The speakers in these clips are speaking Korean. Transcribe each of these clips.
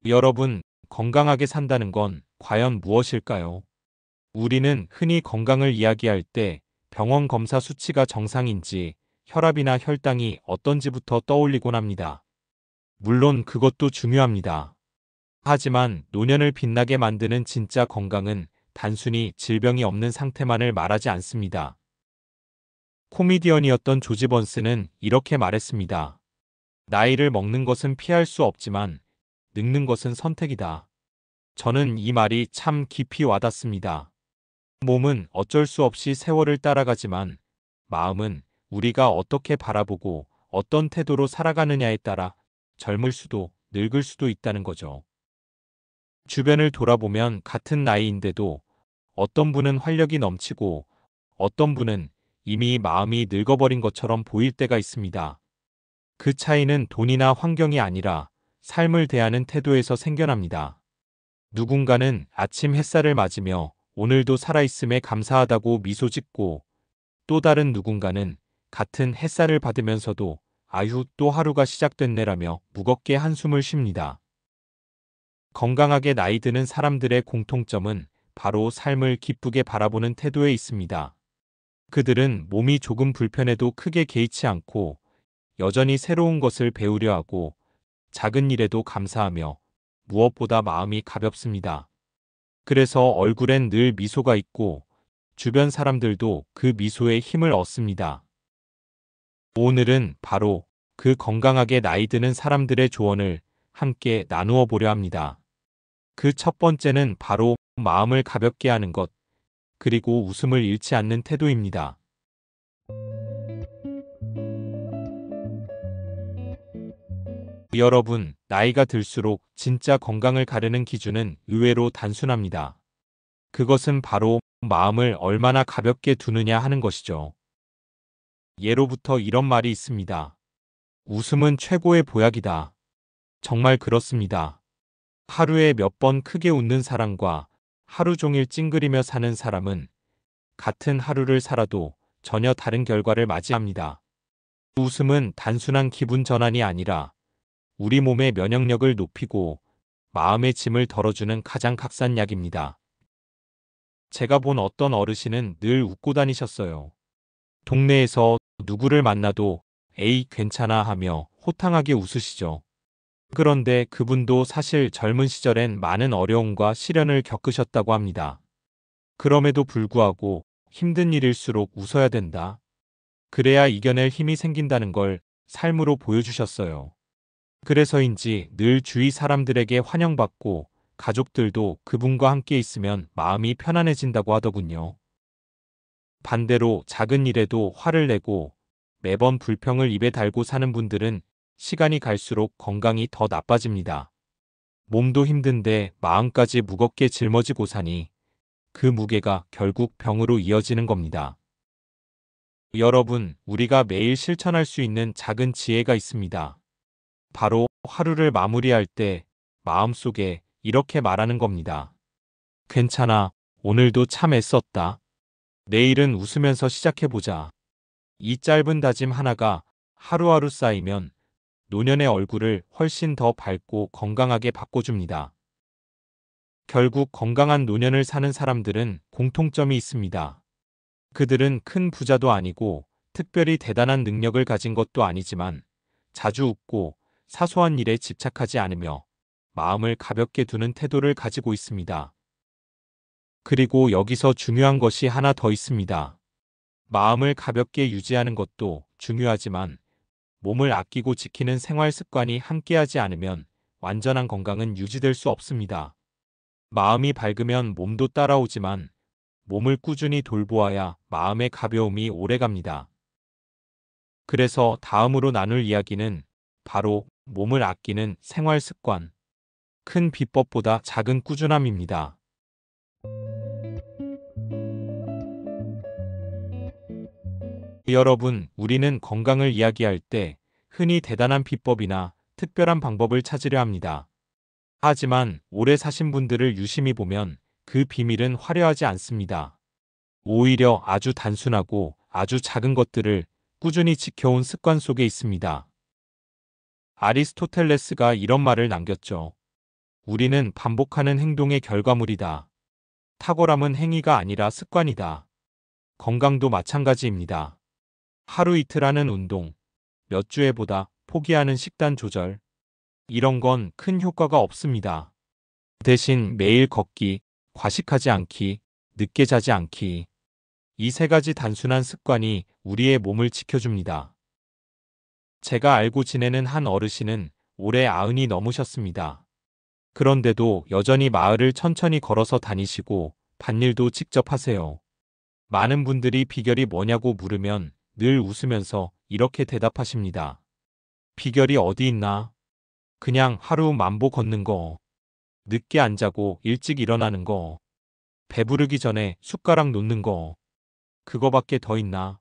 여러분, 건강하게 산다는 건 과연 무엇일까요? 우리는 흔히 건강을 이야기할 때 병원 검사 수치가 정상인지, 혈압이나 혈당이 어떤지부터 떠올리곤 합니다. 물론 그것도 중요합니다. 하지만 노년을 빛나게 만드는 진짜 건강은 단순히 질병이 없는 상태만을 말하지 않습니다. 코미디언이었던 조지 번스는 이렇게 말했습니다. 나이를 먹는 것은 피할 수 없지만 늙는 것은 선택이다. 저는 이 말이 참 깊이 와닿습니다. 몸은 어쩔 수 없이 세월을 따라가지만 마음은 우리가 어떻게 바라보고 어떤 태도로 살아가느냐에 따라 젊을 수도 늙을 수도 있다는 거죠. 주변을 돌아보면 같은 나이인데도 어떤 분은 활력이 넘치고 어떤 분은 이미 마음이 늙어버린 것처럼 보일 때가 있습니다. 그 차이는 돈이나 환경이 아니라 삶을 대하는 태도에서 생겨납니다. 누군가는 아침 햇살을 맞으며 오늘도 살아있음에 감사하다고 미소 짓고, 또 다른 누군가는 같은 햇살을 받으면서도 아휴 또 하루가 시작됐네라며 무겁게 한숨을 쉽니다. 건강하게 나이 드는 사람들의 공통점은 바로 삶을 기쁘게 바라보는 태도에 있습니다. 그들은 몸이 조금 불편해도 크게 개의치 않고 여전히 새로운 것을 배우려 하고 작은 일에도 감사하며 무엇보다 마음이 가볍습니다. 그래서 얼굴엔 늘 미소가 있고 주변 사람들도 그 미소에 힘을 얻습니다. 오늘은 바로 그 건강하게 나이 드는 사람들의 조언을 함께 나누어 보려 합니다. 그 첫 번째는 바로 마음을 가볍게 하는 것, 그리고 웃음을 잃지 않는 태도입니다. 여러분, 나이가 들수록 진짜 건강을 가르는 기준은 의외로 단순합니다. 그것은 바로 마음을 얼마나 가볍게 두느냐 하는 것이죠. 예로부터 이런 말이 있습니다. 웃음은 최고의 보약이다. 정말 그렇습니다. 하루에 몇 번 크게 웃는 사람과 하루 종일 찡그리며 사는 사람은 같은 하루를 살아도 전혀 다른 결과를 맞이합니다. 웃음은 단순한 기분 전환이 아니라 우리 몸의 면역력을 높이고 마음의 짐을 덜어주는 가장 값싼 약입니다. 제가 본 어떤 어르신은 늘 웃고 다니셨어요. 동네에서 누구를 만나도 에이 괜찮아 하며 호탕하게 웃으시죠. 그런데 그분도 사실 젊은 시절엔 많은 어려움과 시련을 겪으셨다고 합니다. 그럼에도 불구하고 힘든 일일수록 웃어야 된다. 그래야 이겨낼 힘이 생긴다는 걸 삶으로 보여주셨어요. 그래서인지 늘 주위 사람들에게 환영받고 가족들도 그분과 함께 있으면 마음이 편안해진다고 하더군요. 반대로 작은 일에도 화를 내고 매번 불평을 입에 달고 사는 분들은 시간이 갈수록 건강이 더 나빠집니다. 몸도 힘든데 마음까지 무겁게 짊어지고 사니 그 무게가 결국 병으로 이어지는 겁니다. 여러분, 우리가 매일 실천할 수 있는 작은 지혜가 있습니다. 바로 하루를 마무리할 때 마음속에 이렇게 말하는 겁니다. 괜찮아, 오늘도 참 애썼다. 내일은 웃으면서 시작해보자. 이 짧은 다짐 하나가 하루하루 쌓이면 노년의 얼굴을 훨씬 더 밝고 건강하게 바꿔줍니다. 결국 건강한 노년을 사는 사람들은 공통점이 있습니다. 그들은 큰 부자도 아니고 특별히 대단한 능력을 가진 것도 아니지만 자주 웃고 사소한 일에 집착하지 않으며 마음을 가볍게 두는 태도를 가지고 있습니다. 그리고 여기서 중요한 것이 하나 더 있습니다. 마음을 가볍게 유지하는 것도 중요하지만 몸을 아끼고 지키는 생활 습관이 함께하지 않으면 완전한 건강은 유지될 수 없습니다. 마음이 밝으면 몸도 따라오지만 몸을 꾸준히 돌보아야 마음의 가벼움이 오래갑니다. 그래서 다음으로 나눌 이야기는 바로 몸을 아끼는 생활 습관, 큰 비법보다 작은 꾸준함입니다. 여러분, 우리는 건강을 이야기할 때 흔히 대단한 비법이나 특별한 방법을 찾으려 합니다. 하지만 오래 사신 분들을 유심히 보면 그 비밀은 화려하지 않습니다. 오히려 아주 단순하고 아주 작은 것들을 꾸준히 지켜온 습관 속에 있습니다. 아리스토텔레스가 이런 말을 남겼죠. 우리는 반복하는 행동의 결과물이다. 탁월함은 행위가 아니라 습관이다. 건강도 마찬가지입니다. 하루 이틀 하는 운동, 몇 주 해보다 포기하는 식단 조절. 이런 건 큰 효과가 없습니다. 대신 매일 걷기, 과식하지 않기, 늦게 자지 않기. 이 세 가지 단순한 습관이 우리의 몸을 지켜줍니다. 제가 알고 지내는 한 어르신은 올해 90이 넘으셨습니다. 그런데도 여전히 마을을 천천히 걸어서 다니시고 밭일도 직접 하세요. 많은 분들이 비결이 뭐냐고 물으면 늘 웃으면서 이렇게 대답하십니다. 비결이 어디 있나? 그냥 하루 만보 걷는 거. 늦게 안 자고 일찍 일어나는 거. 배부르기 전에 숟가락 놓는 거. 그거밖에 더 있나?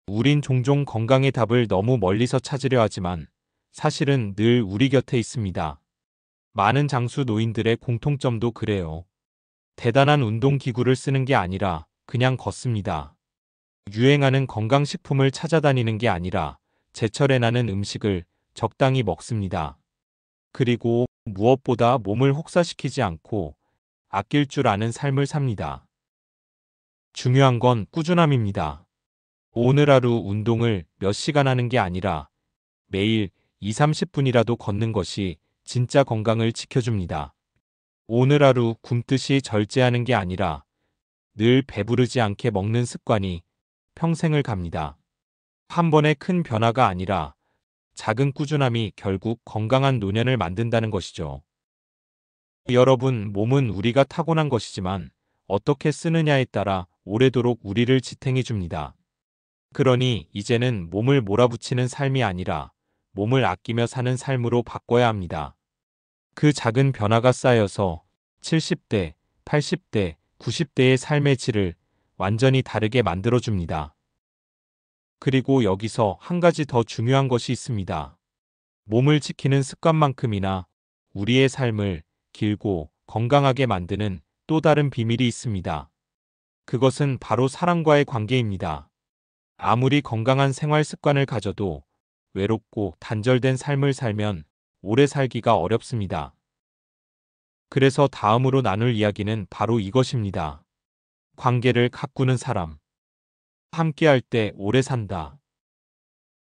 우린 종종 건강의 답을 너무 멀리서 찾으려 하지만 사실은 늘 우리 곁에 있습니다. 많은 장수 노인들의 공통점도 그래요. 대단한 운동기구를 쓰는 게 아니라 그냥 걷습니다. 유행하는 건강식품을 찾아다니는 게 아니라 제철에 나는 음식을 적당히 먹습니다. 그리고 무엇보다 몸을 혹사시키지 않고 아낄 줄 아는 삶을 삽니다. 중요한 건 꾸준함입니다. 오늘 하루 운동을 몇 시간 하는 게 아니라 매일 2, 30분이라도 걷는 것이 진짜 건강을 지켜줍니다. 오늘 하루 굶듯이 절제하는 게 아니라 늘 배부르지 않게 먹는 습관이 평생을 갑니다. 한 번의 큰 변화가 아니라 작은 꾸준함이 결국 건강한 노년을 만든다는 것이죠. 여러분, 몸은 우리가 타고난 것이지만 어떻게 쓰느냐에 따라 오래도록 우리를 지탱해 줍니다. 그러니 이제는 몸을 몰아붙이는 삶이 아니라 몸을 아끼며 사는 삶으로 바꿔야 합니다. 그 작은 변화가 쌓여서 70대, 80대, 90대의 삶의 질을 완전히 다르게 만들어줍니다. 그리고 여기서 한 가지 더 중요한 것이 있습니다. 몸을 지키는 습관만큼이나 우리의 삶을 길고 건강하게 만드는 또 다른 비밀이 있습니다. 그것은 바로 사람과의 관계입니다. 아무리 건강한 생활 습관을 가져도 외롭고 단절된 삶을 살면 오래 살기가 어렵습니다. 그래서 다음으로 나눌 이야기는 바로 이것입니다. 관계를 가꾸는 사람. 함께할 때 오래 산다.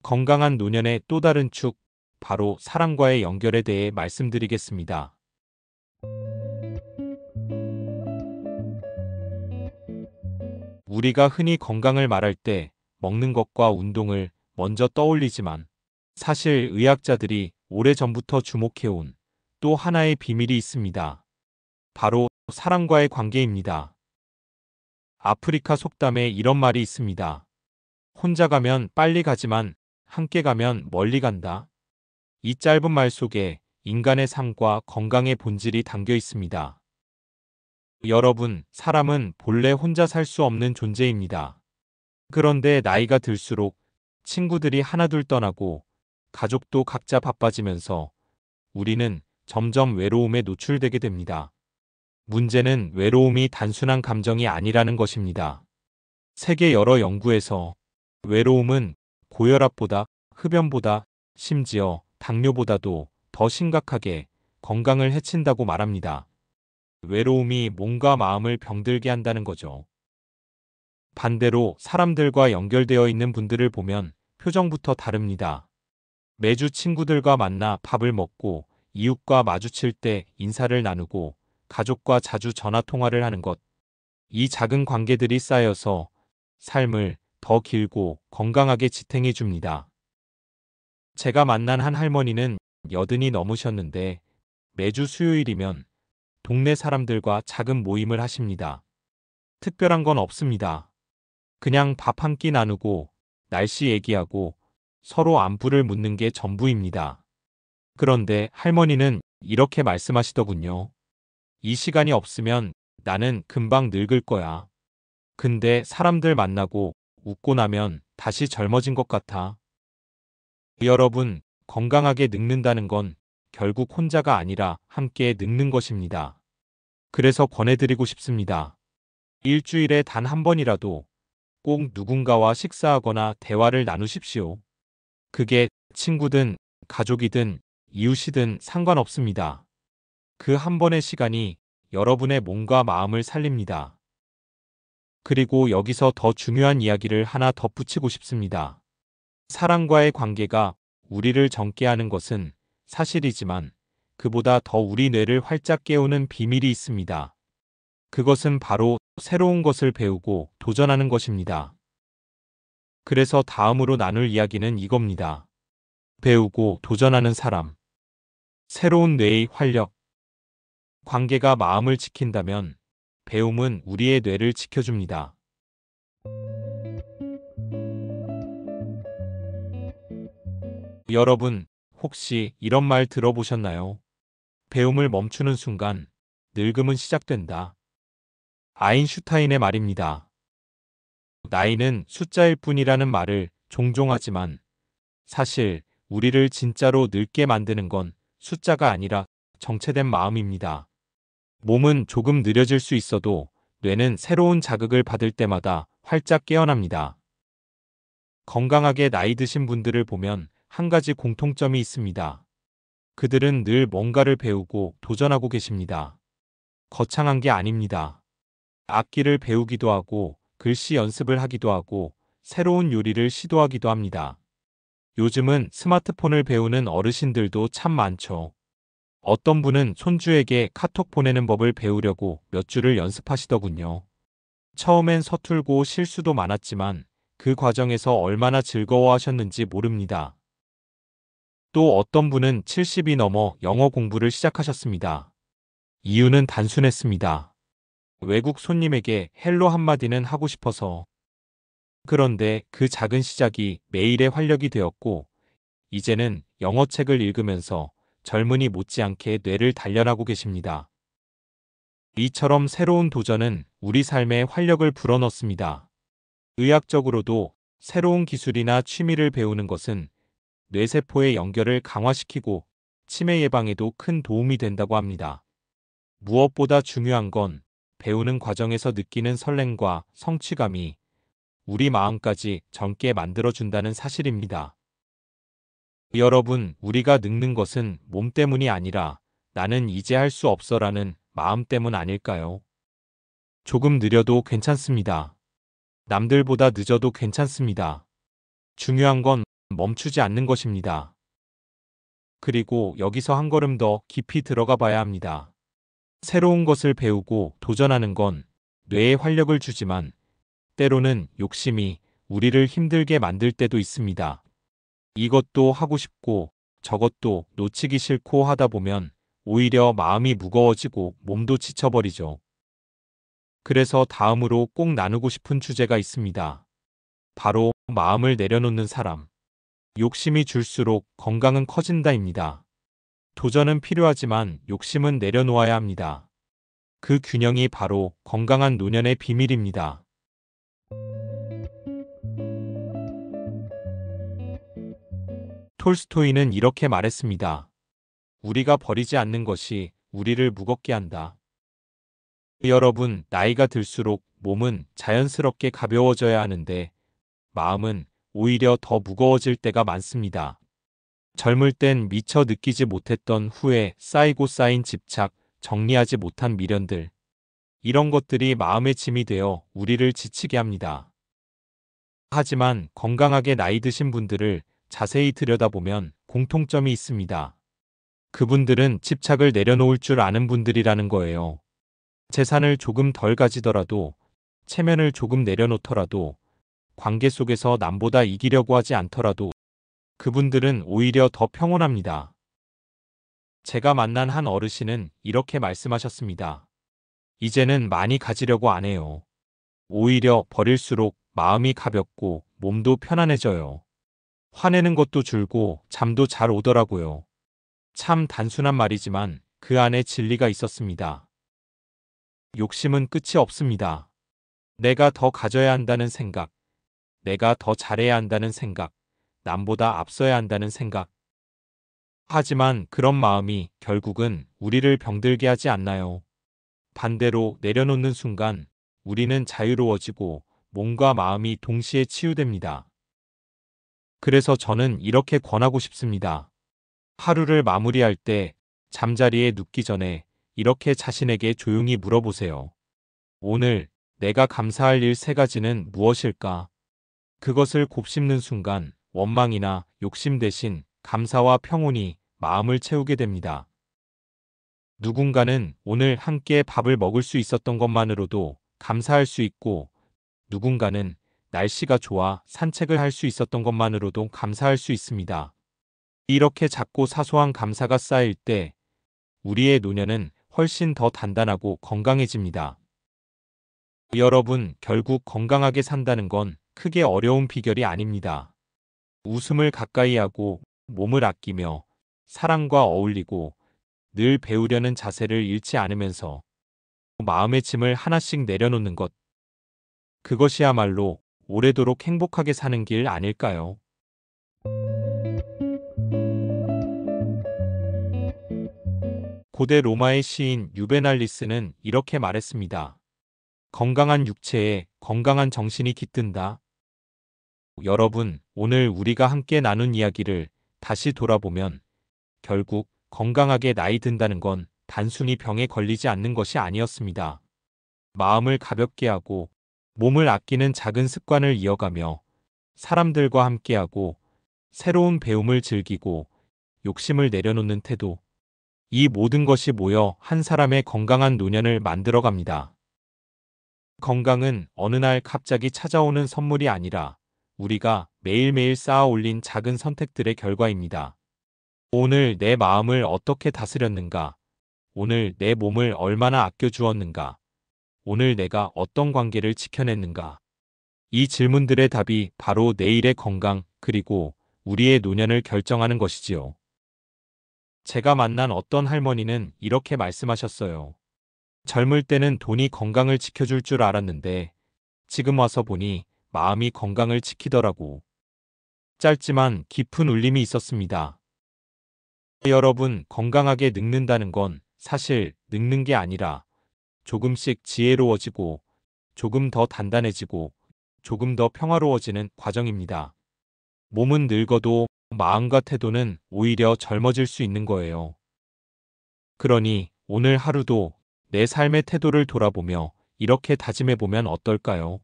건강한 노년의 또 다른 축, 바로 사랑과의 연결에 대해 말씀드리겠습니다. 우리가 흔히 건강을 말할 때 먹는 것과 운동을 먼저 떠올리지만 사실 의학자들이 오래전부터 주목해온 또 하나의 비밀이 있습니다. 바로 사람과의 관계입니다. 아프리카 속담에 이런 말이 있습니다. 혼자 가면 빨리 가지만 함께 가면 멀리 간다. 이 짧은 말 속에 인간의 삶과 건강의 본질이 담겨 있습니다. 여러분, 사람은 본래 혼자 살 수 없는 존재입니다. 그런데 나이가 들수록 친구들이 하나둘 떠나고 가족도 각자 바빠지면서 우리는 점점 외로움에 노출되게 됩니다. 문제는 외로움이 단순한 감정이 아니라는 것입니다. 세계 여러 연구에서 외로움은 고혈압보다, 흡연보다, 심지어 당뇨보다도 더 심각하게 건강을 해친다고 말합니다. 외로움이 몸과 마음을 병들게 한다는 거죠. 반대로 사람들과 연결되어 있는 분들을 보면 표정부터 다릅니다. 매주 친구들과 만나 밥을 먹고 이웃과 마주칠 때 인사를 나누고 가족과 자주 전화통화를 하는 것. 이 작은 관계들이 쌓여서 삶을 더 길고 건강하게 지탱해 줍니다. 제가 만난 한 할머니는 80이 넘으셨는데 매주 수요일이면 동네 사람들과 작은 모임을 하십니다. 특별한 건 없습니다. 그냥 밥 한 끼 나누고 날씨 얘기하고 서로 안부를 묻는 게 전부입니다. 그런데 할머니는 이렇게 말씀하시더군요. 이 시간이 없으면 나는 금방 늙을 거야. 근데 사람들 만나고 웃고 나면 다시 젊어진 것 같아. 여러분, 건강하게 늙는다는 건 결국 혼자가 아니라 함께 늙는 것입니다. 그래서 권해드리고 싶습니다. 일주일에 단 한 번이라도 꼭 누군가와 식사하거나 대화를 나누십시오. 그게 친구든 가족이든 이웃이든 상관없습니다. 그 한 번의 시간이 여러분의 몸과 마음을 살립니다. 그리고 여기서 더 중요한 이야기를 하나 덧붙이고 싶습니다. 사랑과의 관계가 우리를 젊게 하는 것은 사실이지만 그보다 더 우리 뇌를 활짝 깨우는 비밀이 있습니다. 그것은 바로 새로운 것을 배우고 도전하는 것입니다. 그래서 다음으로 나눌 이야기는 이겁니다. 배우고 도전하는 사람. 새로운 뇌의 활력. 관계가 마음을 지킨다면 배움은 우리의 뇌를 지켜줍니다. 여러분, 혹시 이런 말 들어보셨나요? 배움을 멈추는 순간 늙음은 시작된다. 아인슈타인의 말입니다. 나이는 숫자일 뿐이라는 말을 종종 하지만 사실 우리를 진짜로 늙게 만드는 건 숫자가 아니라 정체된 마음입니다. 몸은 조금 느려질 수 있어도 뇌는 새로운 자극을 받을 때마다 활짝 깨어납니다. 건강하게 나이 드신 분들을 보면 한 가지 공통점이 있습니다. 그들은 늘 뭔가를 배우고 도전하고 계십니다. 거창한 게 아닙니다. 악기를 배우기도 하고 글씨 연습을 하기도 하고 새로운 요리를 시도하기도 합니다. 요즘은 스마트폰을 배우는 어르신들도 참 많죠. 어떤 분은 손주에게 카톡 보내는 법을 배우려고 몇 주를 연습하시더군요. 처음엔 서툴고 실수도 많았지만 그 과정에서 얼마나 즐거워하셨는지 모릅니다. 또 어떤 분은 70이 넘어 영어 공부를 시작하셨습니다. 이유는 단순했습니다. 외국 손님에게 헬로 한마디는 하고 싶어서. 그런데 그 작은 시작이 매일의 활력이 되었고, 이제는 영어책을 읽으면서 젊은이 못지않게 뇌를 단련하고 계십니다. 이처럼 새로운 도전은 우리 삶에 활력을 불어넣습니다. 의학적으로도 새로운 기술이나 취미를 배우는 것은 뇌세포의 연결을 강화시키고 치매 예방에도 큰 도움이 된다고 합니다. 무엇보다 중요한 건 배우는 과정에서 느끼는 설렘과 성취감이 우리 마음까지 젊게 만들어준다는 사실입니다. 여러분, 우리가 늙는 것은 몸 때문이 아니라 나는 이제 할 수 없어라는 마음 때문 아닐까요? 조금 느려도 괜찮습니다. 남들보다 늦어도 괜찮습니다. 중요한 건 멈추지 않는 것입니다. 그리고 여기서 한 걸음 더 깊이 들어가 봐야 합니다. 새로운 것을 배우고 도전하는 건 뇌에 활력을 주지만 때로는 욕심이 우리를 힘들게 만들 때도 있습니다. 이것도 하고 싶고 저것도 놓치기 싫고 하다 보면 오히려 마음이 무거워지고 몸도 지쳐버리죠. 그래서 다음으로 꼭 나누고 싶은 주제가 있습니다. 바로 마음을 내려놓는 사람. 욕심이 줄수록 건강은 커진다입니다. 도전은 필요하지만 욕심은 내려놓아야 합니다. 그 균형이 바로 건강한 노년의 비밀입니다. 톨스토이는 이렇게 말했습니다. 우리가 버리지 않는 것이 우리를 무겁게 한다. 여러분, 나이가 들수록 몸은 자연스럽게 가벼워져야 하는데 마음은 오히려 더 무거워질 때가 많습니다. 젊을 땐 미처 느끼지 못했던 후회, 쌓이고 쌓인 집착, 정리하지 못한 미련들. 이런 것들이 마음의 짐이 되어 우리를 지치게 합니다. 하지만 건강하게 나이 드신 분들을 자세히 들여다보면 공통점이 있습니다. 그분들은 집착을 내려놓을 줄 아는 분들이라는 거예요. 재산을 조금 덜 가지더라도, 체면을 조금 내려놓더라도, 관계 속에서 남보다 이기려고 하지 않더라도 그분들은 오히려 더 평온합니다. 제가 만난 한 어르신은 이렇게 말씀하셨습니다. 이제는 많이 가지려고 안 해요. 오히려 버릴수록 마음이 가볍고 몸도 편안해져요. 화내는 것도 줄고 잠도 잘 오더라고요. 참 단순한 말이지만 그 안에 진리가 있었습니다. 욕심은 끝이 없습니다. 내가 더 가져야 한다는 생각, 내가 더 잘해야 한다는 생각, 남보다 앞서야 한다는 생각. 하지만 그런 마음이 결국은 우리를 병들게 하지 않나요? 반대로 내려놓는 순간 우리는 자유로워지고 몸과 마음이 동시에 치유됩니다. 그래서 저는 이렇게 권하고 싶습니다. 하루를 마무리할 때 잠자리에 눕기 전에 이렇게 자신에게 조용히 물어보세요. 오늘 내가 감사할 일 3가지는 무엇일까? 그것을 곱씹는 순간 원망이나 욕심 대신 감사와 평온이 마음을 채우게 됩니다. 누군가는 오늘 함께 밥을 먹을 수 있었던 것만으로도 감사할 수 있고, 누군가는 날씨가 좋아 산책을 할 수 있었던 것만으로도 감사할 수 있습니다. 이렇게 작고 사소한 감사가 쌓일 때 우리의 노년은 훨씬 더 단단하고 건강해집니다. 여러분, 결국 건강하게 산다는 건 크게 어려운 비결이 아닙니다. 웃음을 가까이 하고 몸을 아끼며 사랑과 어울리고 늘 배우려는 자세를 잃지 않으면서 마음의 짐을 하나씩 내려놓는 것. 그것이야말로 오래도록 행복하게 사는 길 아닐까요? 고대 로마의 시인 유베날리스는 이렇게 말했습니다. 건강한 육체에 건강한 정신이 깃든다. 여러분, 오늘 우리가 함께 나눈 이야기를 다시 돌아보면 결국 건강하게 나이 든다는 건 단순히 병에 걸리지 않는 것이 아니었습니다. 마음을 가볍게 하고 몸을 아끼는 작은 습관을 이어가며 사람들과 함께하고 새로운 배움을 즐기고 욕심을 내려놓는 태도, 이 모든 것이 모여 한 사람의 건강한 노년을 만들어갑니다. 건강은 어느 날 갑자기 찾아오는 선물이 아니라 우리가 매일매일 쌓아 올린 작은 선택들의 결과입니다. 오늘 내 마음을 어떻게 다스렸는가? 오늘 내 몸을 얼마나 아껴주었는가? 오늘 내가 어떤 관계를 지켜냈는가? 이 질문들의 답이 바로 내일의 건강, 그리고 우리의 노년을 결정하는 것이지요. 제가 만난 어떤 할머니는 이렇게 말씀하셨어요. 젊을 때는 돈이 건강을 지켜줄 줄 알았는데 지금 와서 보니 마음이 건강을 지키더라고. 짧지만 깊은 울림이 있었습니다. 여러분, 건강하게 늙는다는 건 사실 늙는 게 아니라 조금씩 지혜로워지고 조금 더 단단해지고 조금 더 평화로워지는 과정입니다. 몸은 늙어도 마음과 태도는 오히려 젊어질 수 있는 거예요. 그러니 오늘 하루도 내 삶의 태도를 돌아보며 이렇게 다짐해보면 어떨까요?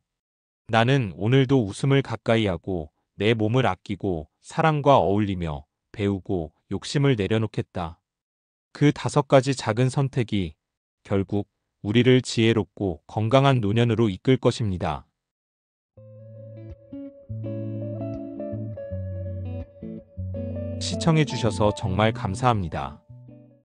나는 오늘도 웃음을 가까이 하고 내 몸을 아끼고 사랑과 어울리며 배우고 욕심을 내려놓겠다. 그 5가지 작은 선택이 결국 우리를 지혜롭고 건강한 노년으로 이끌 것입니다. 시청해주셔서 정말 감사합니다.